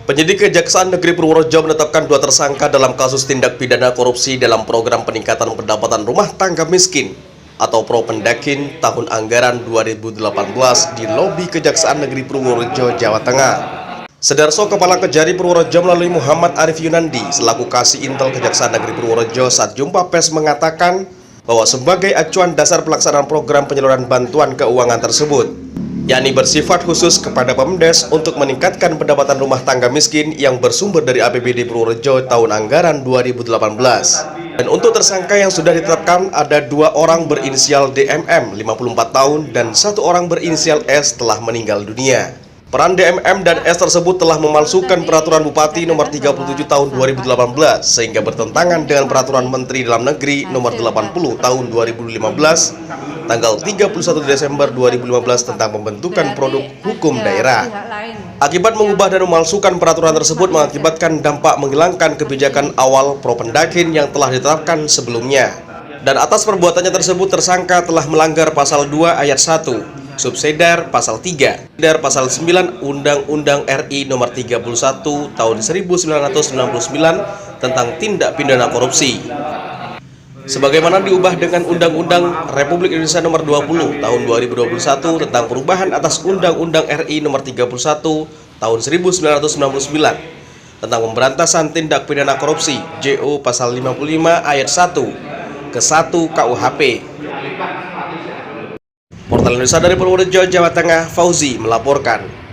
Penyidik Kejaksaan Negeri Purworejo menetapkan 2 tersangka dalam kasus tindak pidana korupsi dalam program peningkatan pendapatan rumah tangga miskin atau Propendakin tahun anggaran 2018 di lobi Kejaksaan Negeri Purworejo, Jawa Tengah. Sedarso Kepala Kejari Purworejo melalui Muhammad Arif Yunandi selaku Kasih Intel Kejaksaan Negeri Purworejo saat jumpa pers mengatakan bahwa sebagai acuan dasar pelaksanaan program penyaluran bantuan keuangan tersebut, yakni bersifat khusus kepada Pemdes untuk meningkatkan pendapatan rumah tangga miskin yang bersumber dari APBD Purworejo tahun anggaran 2018. Dan untuk tersangka yang sudah ditetapkan ada 2 orang berinisial DMM 54 tahun dan 1 orang berinisial S telah meninggal dunia. Peran DMM dan S tersebut telah memalsukan Peraturan Bupati Nomor 37 Tahun 2018 sehingga bertentangan dengan Peraturan Menteri Dalam Negeri Nomor 80 Tahun 2015 tanggal 31 Desember 2015 tentang pembentukan produk hukum daerah. Akibat mengubah dan memalsukan peraturan tersebut mengakibatkan dampak menghilangkan kebijakan awal Propendakin yang telah ditetapkan sebelumnya. Dan atas perbuatannya tersebut tersangka telah melanggar pasal 2 ayat 1 Subsedar pasal 3 dan pasal 9 Undang-Undang RI Nomor 31 Tahun 1999 tentang tindak pidana korupsi, sebagaimana diubah dengan Undang-Undang Republik Indonesia Nomor 20 Tahun 2021 tentang perubahan atas Undang-Undang RI Nomor 31 Tahun 1999 tentang pemberantasan tindak pidana korupsi JO pasal 55 ayat 1 ke 1 KUHP. Portal Indonesia dari Purworejo, Jawa Tengah, Fauzi melaporkan.